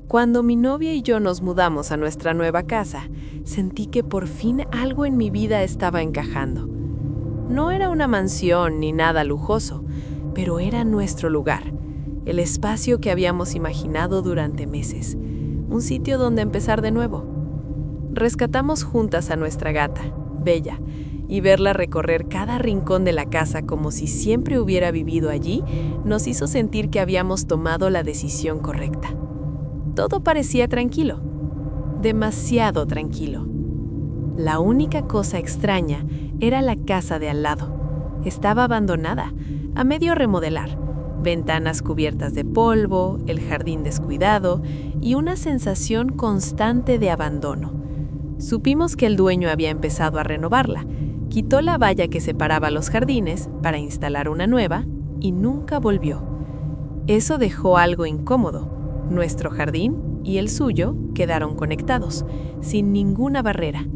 Cuando mi novia y yo nos mudamos a nuestra nueva casa, sentí que por fin algo en mi vida estaba encajando. No era una mansión ni nada lujoso, pero era nuestro lugar, el espacio que habíamos imaginado durante meses, un sitio donde empezar de nuevo. Rescatamos juntas a nuestra gata, Bella, y verla recorrer cada rincón de la casa como si siempre hubiera vivido allí, nos hizo sentir que habíamos tomado la decisión correcta. Todo parecía tranquilo, demasiado tranquilo. La única cosa extraña era la casa de al lado. Estaba abandonada, a medio remodelar, ventanas cubiertas de polvo, el jardín descuidado y una sensación constante de abandono. Supimos que el dueño había empezado a renovarla, quitó la valla que separaba los jardines para instalar una nueva y nunca volvió. Eso dejó algo incómodo. Nuestro jardín y el suyo quedaron conectados, sin ninguna barrera.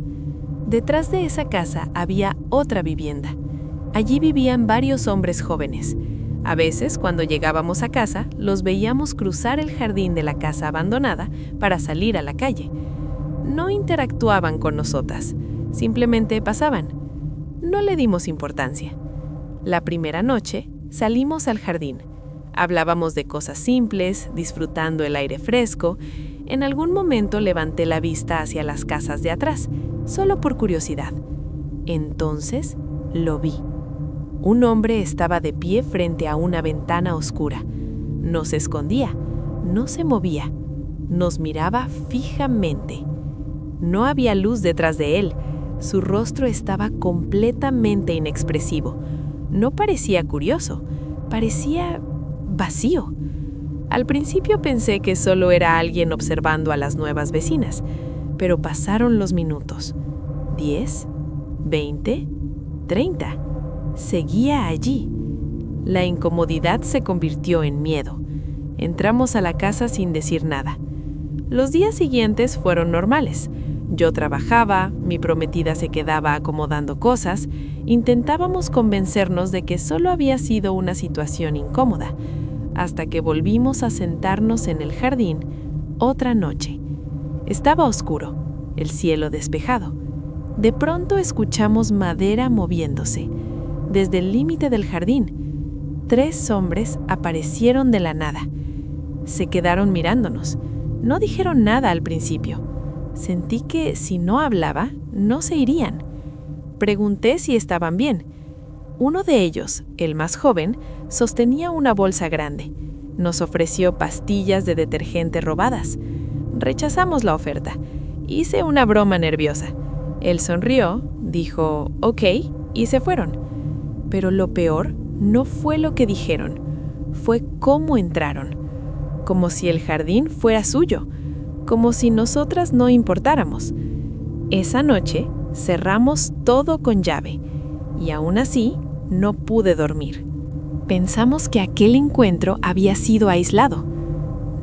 Detrás de esa casa había otra vivienda. Allí vivían varios hombres jóvenes. A veces, cuando llegábamos a casa, los veíamos cruzar el jardín de la casa abandonada para salir a la calle. No interactuaban con nosotras, simplemente pasaban. No le dimos importancia. La primera noche, salimos al jardín. Hablábamos de cosas simples, disfrutando el aire fresco. En algún momento levanté la vista hacia las casas de atrás, solo por curiosidad. Entonces, lo vi. Un hombre estaba de pie frente a una ventana oscura. No se escondía, no se movía, nos miraba fijamente. No había luz detrás de él. Su rostro estaba completamente inexpresivo. No parecía curioso, parecía vacío. Al principio pensé que solo era alguien observando a las nuevas vecinas, pero pasaron los minutos. 10, 20, 30. Seguía allí. La incomodidad se convirtió en miedo. Entramos a la casa sin decir nada. Los días siguientes fueron normales. Yo trabajaba, mi prometida se quedaba acomodando cosas, intentábamos convencernos de que solo había sido una situación incómoda, hasta que volvimos a sentarnos en el jardín otra noche. Estaba oscuro, el cielo despejado. De pronto escuchamos madera moviéndose. Desde el límite del jardín, 3 hombres aparecieron de la nada. Se quedaron mirándonos. No dijeron nada al principio. Sentí que si no hablaba, no se irían. Pregunté si estaban bien. Uno de ellos, el más joven, sostenía una bolsa grande. Nos ofreció pastillas de detergente robadas. Rechazamos la oferta. Hice una broma nerviosa. Él sonrió, dijo «ok» y se fueron. Pero lo peor no fue lo que dijeron, fue cómo entraron. Como si el jardín fuera suyo, como si nosotras no importáramos. Esa noche cerramos todo con llave y aún así no pude dormir. Pensamos que aquel encuentro había sido aislado.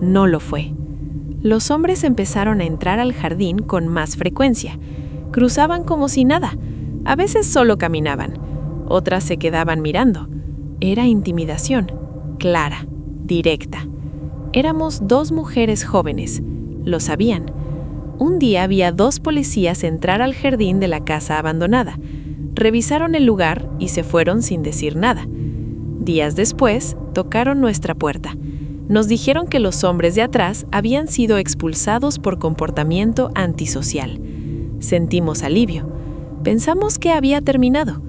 No lo fue. Los hombres empezaron a entrar al jardín con más frecuencia. Cruzaban como si nada. A veces solo caminaban. Otras se quedaban mirando. Era intimidación, clara, directa. Éramos 2 mujeres jóvenes. Lo sabían. Un día había 2 policías entrar al jardín de la casa abandonada. Revisaron el lugar y se fueron sin decir nada. Días después, tocaron nuestra puerta. Nos dijeron que los hombres de atrás habían sido expulsados por comportamiento antisocial. Sentimos alivio. Pensamos que había terminado.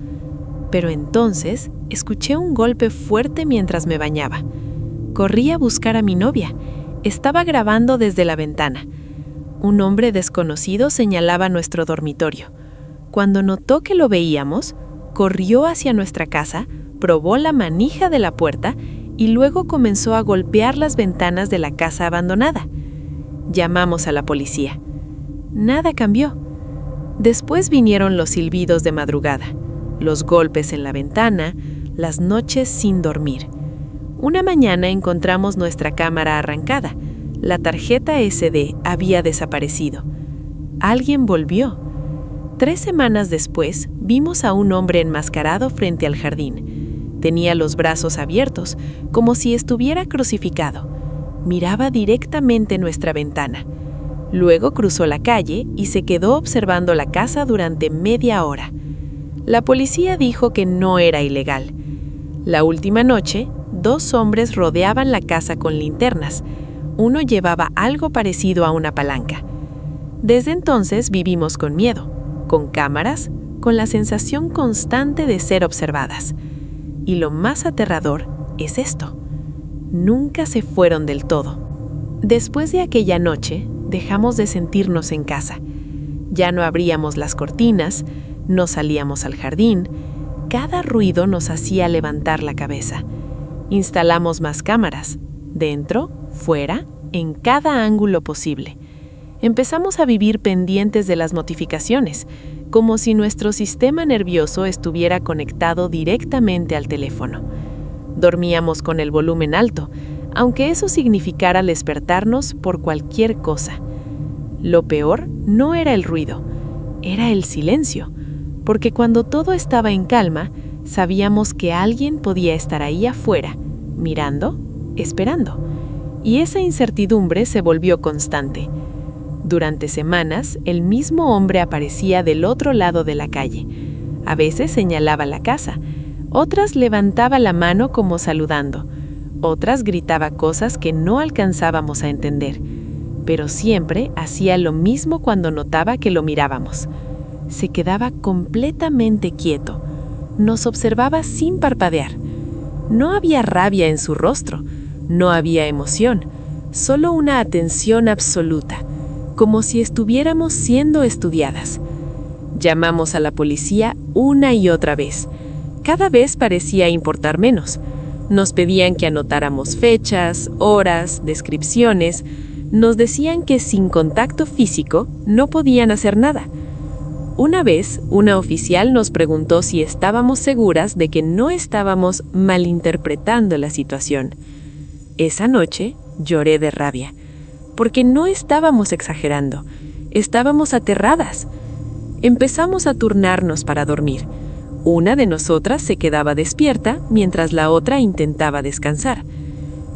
Pero entonces escuché un golpe fuerte mientras me bañaba. Corrí a buscar a mi novia. Estaba grabando desde la ventana. Un hombre desconocido señalaba nuestro dormitorio. Cuando notó que lo veíamos, corrió hacia nuestra casa, probó la manija de la puerta y luego comenzó a golpear las ventanas de la casa abandonada. Llamamos a la policía. Nada cambió. Después vinieron los silbidos de madrugada, los golpes en la ventana, las noches sin dormir. Una mañana encontramos nuestra cámara arrancada. La tarjeta SD había desaparecido. Alguien volvió. 3 semanas después, vimos a un hombre enmascarado frente al jardín. Tenía los brazos abiertos, como si estuviera crucificado. Miraba directamente nuestra ventana. Luego cruzó la calle y se quedó observando la casa durante media hora. La policía dijo que no era ilegal. La última noche, 2 hombres rodeaban la casa con linternas. Uno llevaba algo parecido a una palanca. Desde entonces vivimos con miedo, con cámaras, con la sensación constante de ser observadas. Y lo más aterrador es esto: nunca se fueron del todo. Después de aquella noche, dejamos de sentirnos en casa. Ya no abríamos las cortinas, no salíamos al jardín. Cada ruido nos hacía levantar la cabeza. Instalamos más cámaras, dentro, fuera, en cada ángulo posible. Empezamos a vivir pendientes de las notificaciones, como si nuestro sistema nervioso estuviera conectado directamente al teléfono. Dormíamos con el volumen alto, aunque eso significara despertarnos por cualquier cosa. Lo peor no era el ruido, era el silencio, porque cuando todo estaba en calma, sabíamos que alguien podía estar ahí afuera, mirando, esperando. Y esa incertidumbre se volvió constante. Durante semanas, el mismo hombre aparecía del otro lado de la calle. A veces señalaba la casa, otras levantaba la mano como saludando, otras gritaba cosas que no alcanzábamos a entender, pero siempre hacía lo mismo cuando notaba que lo mirábamos. Se quedaba completamente quieto, nos observaba sin parpadear. No había rabia en su rostro, no había emoción, solo una atención absoluta, como si estuviéramos siendo estudiadas. Llamamos a la policía una y otra vez. Cada vez parecía importar menos. Nos pedían que anotáramos fechas, horas, descripciones. Nos decían que sin contacto físico no podían hacer nada. Una vez, una oficial nos preguntó si estábamos seguras de que no estábamos malinterpretando la situación. Esa noche lloré de rabia, porque no estábamos exagerando, estábamos aterradas. Empezamos a turnarnos para dormir. Una de nosotras se quedaba despierta mientras la otra intentaba descansar.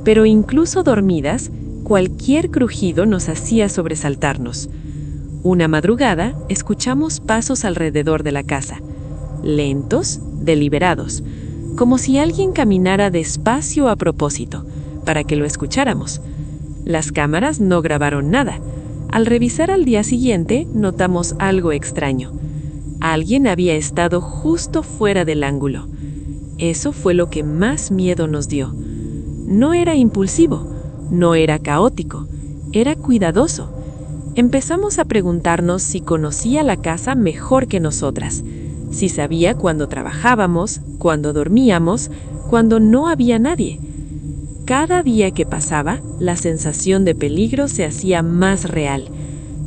Pero incluso dormidas, cualquier crujido nos hacía sobresaltarnos. Una madrugada, escuchamos pasos alrededor de la casa, lentos, deliberados, como si alguien caminara despacio a propósito, para que lo escucháramos. Las cámaras no grabaron nada. Al revisar al día siguiente, notamos algo extraño. Alguien había estado justo fuera del ángulo. Eso fue lo que más miedo nos dio. No era impulsivo, no era caótico, era cuidadoso. Empezamos a preguntarnos si conocía la casa mejor que nosotras, si sabía cuándo trabajábamos, cuándo dormíamos, cuándo no había nadie. Cada día que pasaba, la sensación de peligro se hacía más real.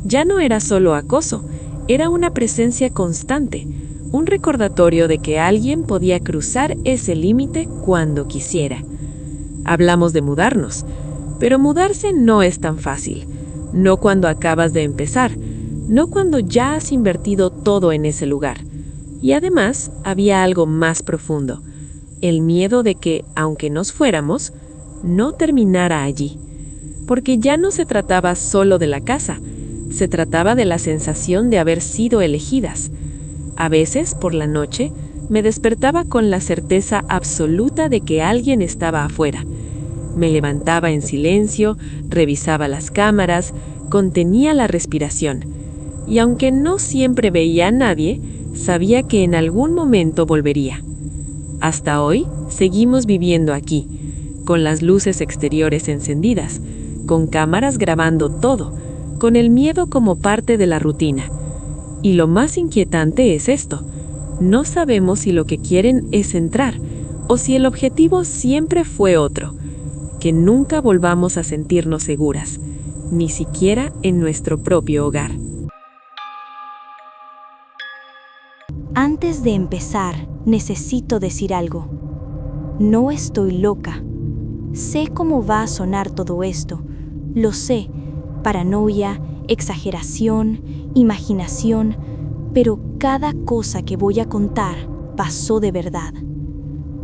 Ya no era solo acoso, era una presencia constante, un recordatorio de que alguien podía cruzar ese límite cuando quisiera. Hablamos de mudarnos, pero mudarse no es tan fácil. No cuando acabas de empezar, no cuando ya has invertido todo en ese lugar. Y además, había algo más profundo, el miedo de que, aunque nos fuéramos, no terminara allí. Porque ya no se trataba solo de la casa, se trataba de la sensación de haber sido elegidas. A veces, por la noche, me despertaba con la certeza absoluta de que alguien estaba afuera. Me levantaba en silencio, revisaba las cámaras, contenía la respiración. Y aunque no siempre veía a nadie, sabía que en algún momento volvería. Hasta hoy, seguimos viviendo aquí, con las luces exteriores encendidas, con cámaras grabando todo, con el miedo como parte de la rutina. Y lo más inquietante es esto: no sabemos si lo que quieren es entrar, o si el objetivo siempre fue otro, que nunca volvamos a sentirnos seguras, ni siquiera en nuestro propio hogar. Antes de empezar, necesito decir algo. No estoy loca. Sé cómo va a sonar todo esto. Lo sé. Paranoia, exageración, imaginación, pero cada cosa que voy a contar pasó de verdad.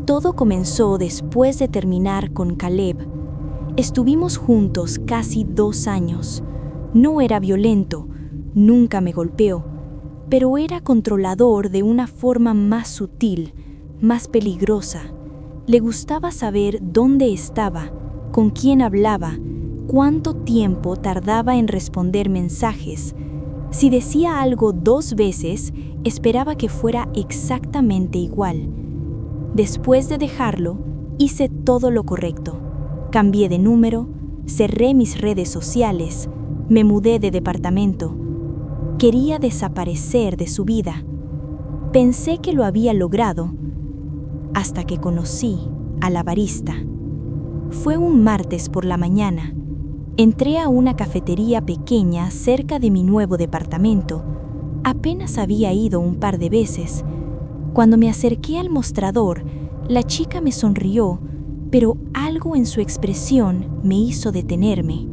Todo comenzó después de terminar con Caleb. Estuvimos juntos casi 2 años. No era violento, nunca me golpeó, pero era controlador de una forma más sutil, más peligrosa. Le gustaba saber dónde estaba, con quién hablaba, cuánto tiempo tardaba en responder mensajes. Si decía algo 2 veces, esperaba que fuera exactamente igual. Después de dejarlo, hice todo lo correcto. Cambié de número, cerré mis redes sociales, me mudé de departamento. Quería desaparecer de su vida. Pensé que lo había logrado, hasta que conocí a la barista. Fue un martes por la mañana. Entré a una cafetería pequeña cerca de mi nuevo departamento. Apenas había ido un par de veces. Cuando me acerqué al mostrador, la chica me sonrió, pero algo en su expresión me hizo detenerme.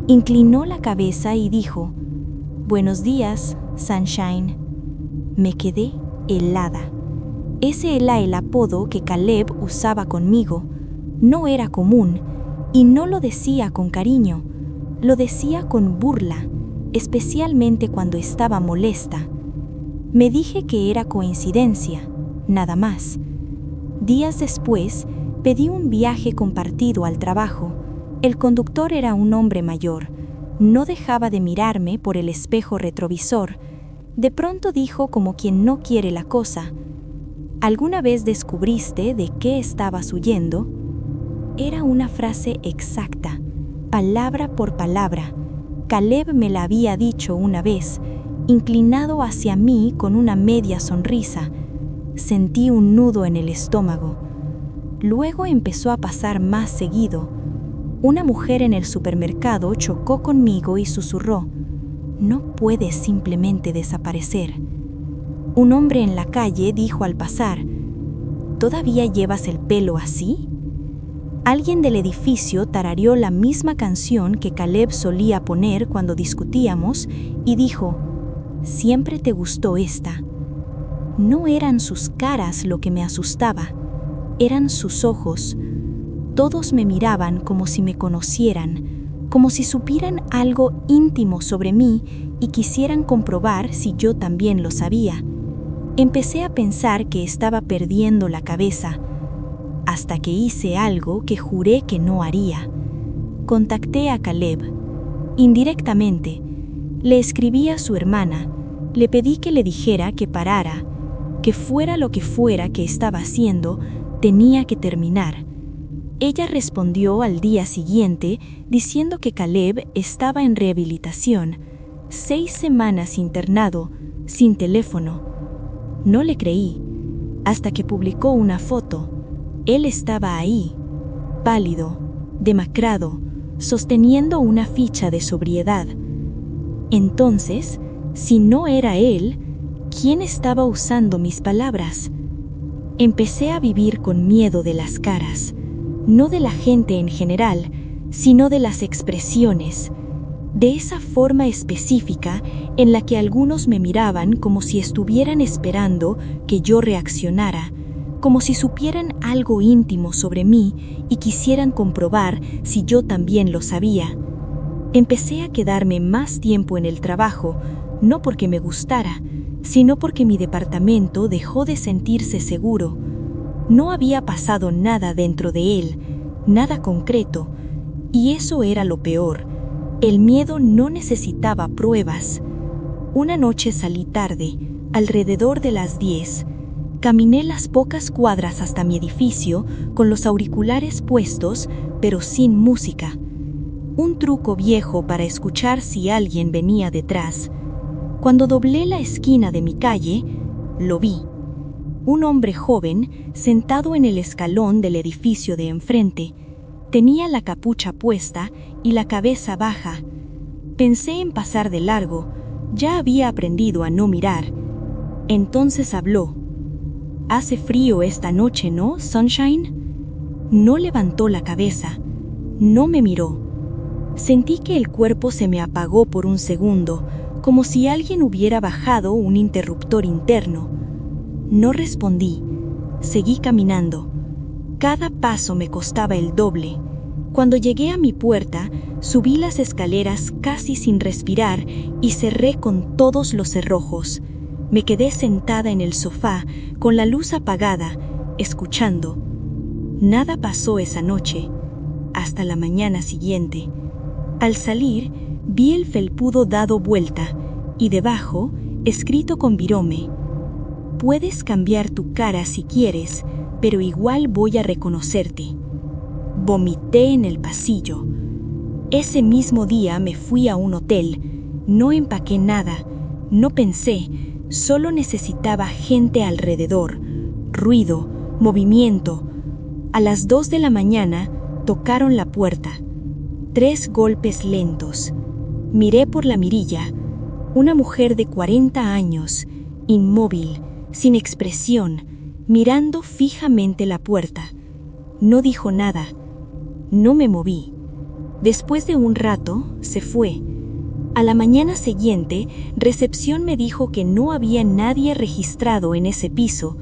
Inclinó la cabeza y dijo: «Buenos días, Sunshine». Me quedé helada. Ese era el apodo que Caleb usaba conmigo. No era común, y no lo decía con cariño, lo decía con burla, especialmente cuando estaba molesta. Me dije que era coincidencia, nada más. Días después, pedí un viaje compartido al trabajo. El conductor era un hombre mayor. No dejaba de mirarme por el espejo retrovisor. De pronto dijo, como quien no quiere la cosa: «¿Alguna vez descubriste de qué estabas huyendo?». Era una frase exacta, palabra por palabra. Caleb me la había dicho una vez, inclinado hacia mí con una media sonrisa. Sentí un nudo en el estómago. Luego empezó a pasar más seguido. Una mujer en el supermercado chocó conmigo y susurró: «No puedes simplemente desaparecer». Un hombre en la calle dijo al pasar: «¿Todavía llevas el pelo así?». Alguien del edificio tarareó la misma canción que Caleb solía poner cuando discutíamos y dijo: «Siempre te gustó esta». No eran sus caras lo que me asustaba, eran sus ojos. Todos me miraban como si me conocieran, como si supieran algo íntimo sobre mí y quisieran comprobar si yo también lo sabía. Empecé a pensar que estaba perdiendo la cabeza, hasta que hice algo que juré que no haría. Contacté a Caleb. Indirectamente, le escribí a su hermana, le pedí que le dijera que parara, que fuera lo que fuera que estaba haciendo, tenía que terminar. Ella respondió al día siguiente diciendo que Caleb estaba en rehabilitación, 6 semanas internado, sin teléfono. No le creí, hasta que publicó una foto. Él estaba ahí, pálido, demacrado, sosteniendo una ficha de sobriedad. Entonces, si no era él, ¿quién estaba usando mis palabras? Empecé a vivir con miedo de las caras, no de la gente en general, sino de las expresiones, de esa forma específica en la que algunos me miraban como si estuvieran esperando que yo reaccionara, como si supieran algo íntimo sobre mí y quisieran comprobar si yo también lo sabía. Empecé a quedarme más tiempo en el trabajo, no porque me gustara, sino porque mi departamento dejó de sentirse seguro. No había pasado nada dentro de él, nada concreto, y eso era lo peor. El miedo no necesitaba pruebas. Una noche salí tarde, alrededor de las 10. Caminé las pocas cuadras hasta mi edificio con los auriculares puestos, pero sin música. Un truco viejo para escuchar si alguien venía detrás. Cuando doblé la esquina de mi calle, lo vi. Un hombre joven sentado en el escalón del edificio de enfrente. Tenía la capucha puesta y la cabeza baja. Pensé en pasar de largo, ya había aprendido a no mirar. Entonces habló. «Hace frío esta noche, ¿no, Sunshine?». No levantó la cabeza, no me miró. Sentí que el cuerpo se me apagó por un segundo, como si alguien hubiera bajado un interruptor interno. No respondí, seguí caminando. Cada paso me costaba el doble. Cuando llegué a mi puerta, subí las escaleras casi sin respirar y cerré con todos los cerrojos. Me quedé sentada en el sofá, con la luz apagada, escuchando. Nada pasó esa noche, hasta la mañana siguiente. Al salir, vi el felpudo dado vuelta y debajo, escrito con virome: «Puedes cambiar tu cara si quieres, pero igual voy a reconocerte». Vomité en el pasillo. Ese mismo día me fui a un hotel. No empaqué nada, no pensé, solo necesitaba gente alrededor, ruido, movimiento. A las 2 de la mañana tocaron la puerta. 3 golpes lentos. Miré por la mirilla. Una mujer de 40 años, inmóvil, sin expresión, mirando fijamente la puerta. No dijo nada. No me moví. Después de un rato, se fue. A la mañana siguiente, recepción me dijo que no había nadie registrado en ese piso.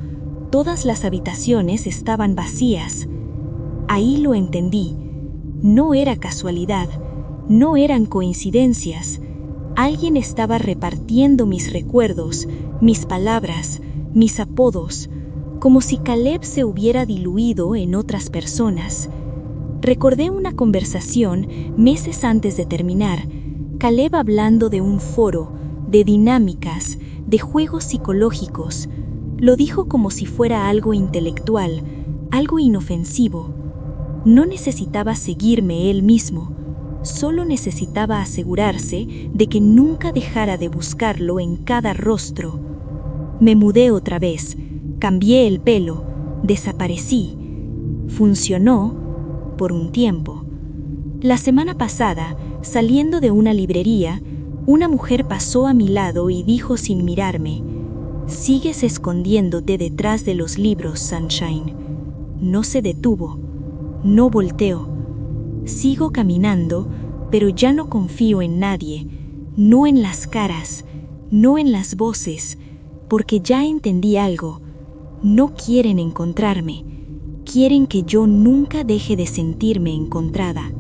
Todas las habitaciones estaban vacías. Ahí lo entendí. No era casualidad, no eran coincidencias. Alguien estaba repartiendo mis recuerdos, mis palabras, mis apodos, como si Caleb se hubiera diluido en otras personas. Recordé una conversación meses antes de terminar, Caleb hablando de un foro, de dinámicas, de juegos psicológicos. Lo dijo como si fuera algo intelectual, algo inofensivo. No necesitaba seguirme él mismo, solo necesitaba asegurarse de que nunca dejara de buscarlo en cada rostro. Me mudé otra vez, cambié el pelo, desaparecí. Funcionó por un tiempo. La semana pasada, saliendo de una librería, una mujer pasó a mi lado y dijo sin mirarme: «Sigues escondiéndote detrás de los libros, Sunshine». No se detuvo. No volteó. Sigo caminando, pero ya no confío en nadie, no en las caras, no en las voces, porque ya entendí algo. No quieren encontrarme. Quieren que yo nunca deje de sentirme encontrada.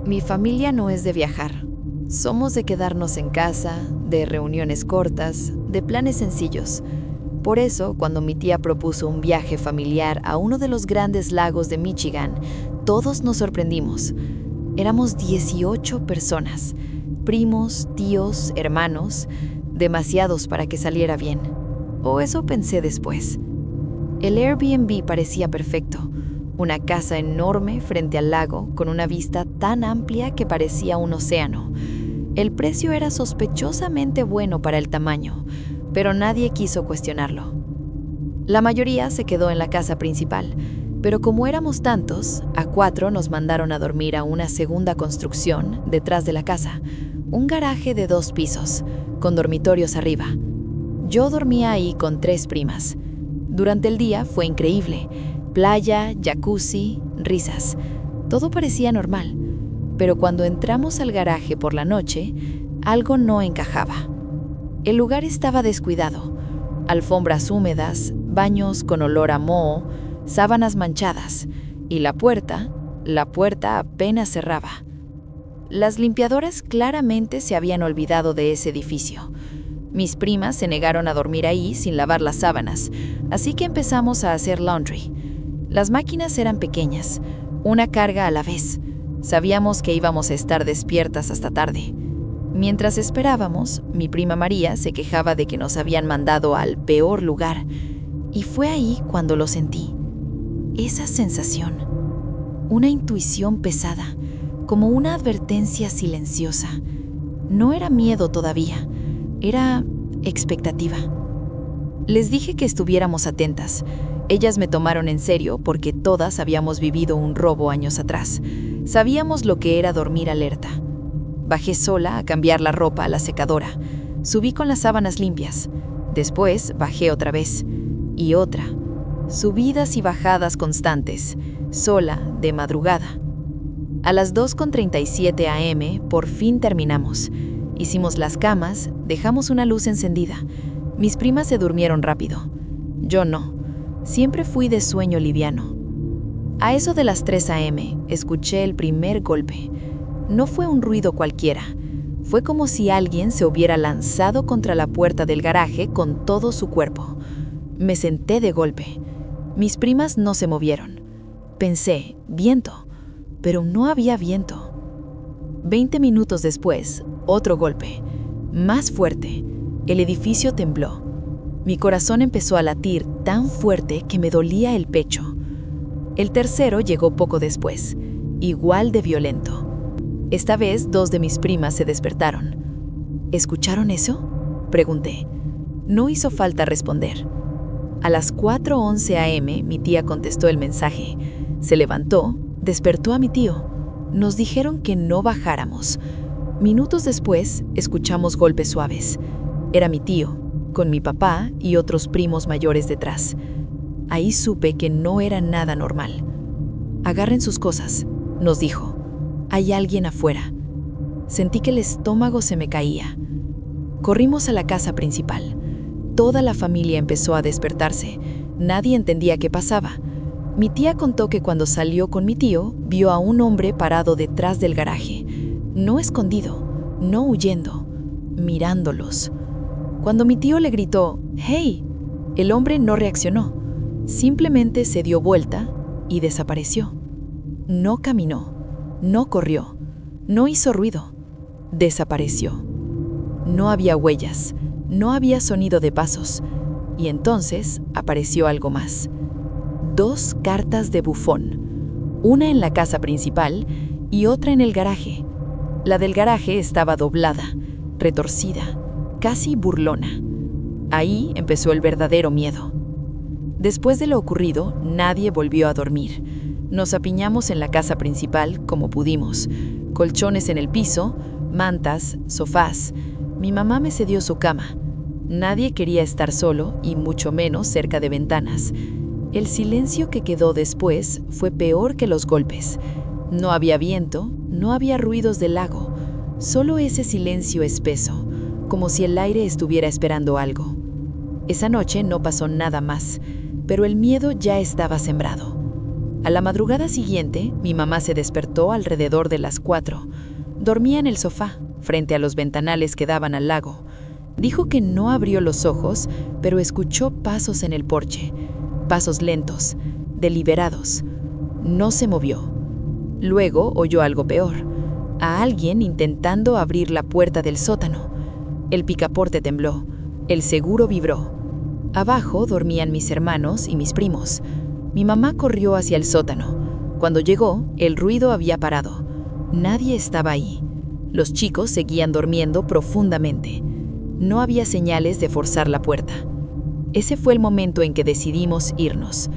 Mi familia no es de viajar. Somos de quedarnos en casa, de reuniones cortas, de planes sencillos. Por eso, cuando mi tía propuso un viaje familiar a uno de los grandes lagos de Michigan, todos nos sorprendimos. Éramos 18 personas, primos, tíos, hermanos, demasiados para que saliera bien. O eso pensé después. El Airbnb parecía perfecto. Una casa enorme frente al lago, con una vista tan amplia que parecía un océano. El precio era sospechosamente bueno para el tamaño, pero nadie quiso cuestionarlo. La mayoría se quedó en la casa principal, pero como éramos tantos, a 4 nos mandaron a dormir a una segunda construcción detrás de la casa, un garaje de 2 pisos, con dormitorios arriba. Yo dormía ahí con 3 primas. Durante el día fue increíble. Playa, jacuzzi, risas. Todo parecía normal. Pero cuando entramos al garaje por la noche, algo no encajaba. El lugar estaba descuidado. Alfombras húmedas, baños con olor a moho, sábanas manchadas. Y la puerta apenas cerraba. Las limpiadoras claramente se habían olvidado de ese edificio. Mis primas se negaron a dormir ahí sin lavar las sábanas, así que empezamos a hacer laundry. Las máquinas eran pequeñas, una carga a la vez. Sabíamos que íbamos a estar despiertas hasta tarde. Mientras esperábamos, mi prima María se quejaba de que nos habían mandado al peor lugar, y fue ahí cuando lo sentí. Esa sensación, una intuición pesada, como una advertencia silenciosa. No era miedo todavía. Era expectativa. Les dije que estuviéramos atentas. Ellas me tomaron en serio porque todas habíamos vivido un robo años atrás. Sabíamos lo que era dormir alerta. Bajé sola a cambiar la ropa a la secadora. Subí con las sábanas limpias. Después bajé otra vez. Y otra. Subidas y bajadas constantes. Sola, de madrugada. A las 2:37 a.m. por fin terminamos. Hicimos las camas, dejamos una luz encendida. Mis primas se durmieron rápido. Yo no. Siempre fui de sueño liviano. A eso de las 3 a.m., escuché el primer golpe. No fue un ruido cualquiera. Fue como si alguien se hubiera lanzado contra la puerta del garaje con todo su cuerpo. Me senté de golpe. Mis primas no se movieron. Pensé, viento, pero no había viento. 20 minutos después, otro golpe, más fuerte. El edificio tembló. Mi corazón empezó a latir tan fuerte que me dolía el pecho. El tercero llegó poco después, igual de violento. Esta vez 2 de mis primas se despertaron. ¿Escucharon eso?, pregunté. No hizo falta responder. A las 4:11 a.m. mi tía contestó el mensaje. Se levantó, despertó a mi tío. Nos dijeron que no bajáramos. Minutos después, escuchamos golpes suaves. Era mi tío, con mi papá y otros primos mayores detrás. Ahí supe que no era nada normal. Agarren sus cosas, nos dijo. Hay alguien afuera. Sentí que el estómago se me caía. Corrimos a la casa principal. Toda la familia empezó a despertarse. Nadie entendía qué pasaba. Mi tía contó que cuando salió con mi tío, vio a un hombre parado detrás del garaje. No escondido, no huyendo, mirándolos. Cuando mi tío le gritó, ¡Hey!, el hombre no reaccionó. Simplemente se dio vuelta y desapareció. No caminó, no corrió, no hizo ruido. Desapareció. No había huellas, no había sonido de pasos. Y entonces apareció algo más. 2 cartas de bufón. Una en la casa principal y otra en el garaje. La del garaje estaba doblada, retorcida, casi burlona. Ahí empezó el verdadero miedo. Después de lo ocurrido, nadie volvió a dormir. Nos apiñamos en la casa principal como pudimos. Colchones en el piso, mantas, sofás. Mi mamá me cedió su cama. Nadie quería estar solo y mucho menos cerca de ventanas. El silencio que quedó después fue peor que los golpes. No había viento, no había ruidos del lago, solo ese silencio espeso, como si el aire estuviera esperando algo. Esa noche no pasó nada más, pero el miedo ya estaba sembrado. A la madrugada siguiente, mi mamá se despertó alrededor de las 4. Dormía en el sofá, frente a los ventanales que daban al lago. Dijo que no abrió los ojos, pero escuchó pasos en el porche. Pasos lentos, deliberados. No se movió. Luego oyó algo peor, a alguien intentando abrir la puerta del sótano. El picaporte tembló, el seguro vibró. Abajo dormían mis hermanos y mis primos. Mi mamá corrió hacia el sótano. Cuando llegó, el ruido había parado. Nadie estaba ahí. Los chicos seguían durmiendo profundamente. No había señales de forzar la puerta. Ese fue el momento en que decidimos irnos.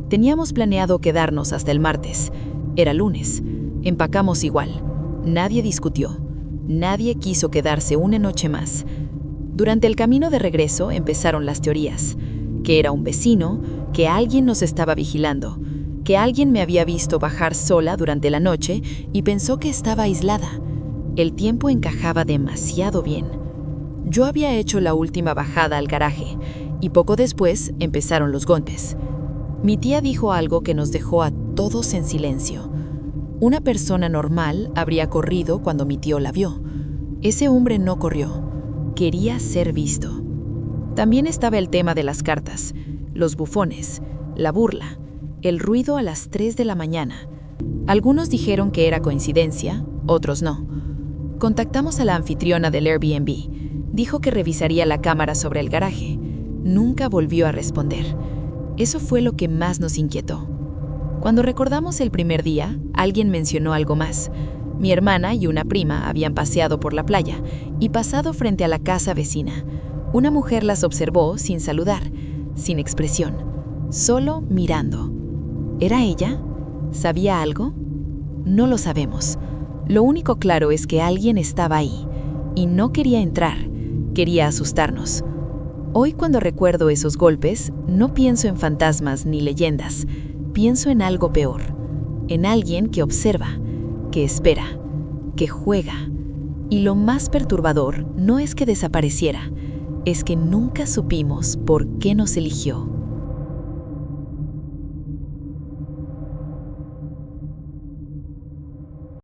Teníamos planeado quedarnos hasta el martes. Era lunes. Empacamos igual. Nadie discutió. Nadie quiso quedarse una noche más. Durante el camino de regreso empezaron las teorías. Que era un vecino, que alguien nos estaba vigilando, que alguien me había visto bajar sola durante la noche y pensó que estaba aislada. El tiempo encajaba demasiado bien. Yo había hecho la última bajada al garaje y poco después empezaron los golpes. Mi tía dijo algo que nos dejó a todos en silencio. Una persona normal habría corrido cuando mi tío la vio. Ese hombre no corrió. Quería ser visto. También estaba el tema de las cartas, los bufones, la burla, el ruido a las 3 de la mañana. Algunos dijeron que era coincidencia, otros no. Contactamos a la anfitriona del Airbnb. Dijo que revisaría la cámara sobre el garaje. Nunca volvió a responder. Eso fue lo que más nos inquietó. Cuando recordamos el primer día, alguien mencionó algo más. Mi hermana y una prima habían paseado por la playa y pasado frente a la casa vecina. Una mujer las observó sin saludar, sin expresión, solo mirando. ¿Era ella? ¿Sabía algo? No lo sabemos. Lo único claro es que alguien estaba ahí y no quería entrar, quería asustarnos. Hoy cuando recuerdo esos golpes, no pienso en fantasmas ni leyendas, pienso en algo peor, en alguien que observa, que espera, que juega. Y lo más perturbador no es que desapareciera, es que nunca supimos por qué nos eligió.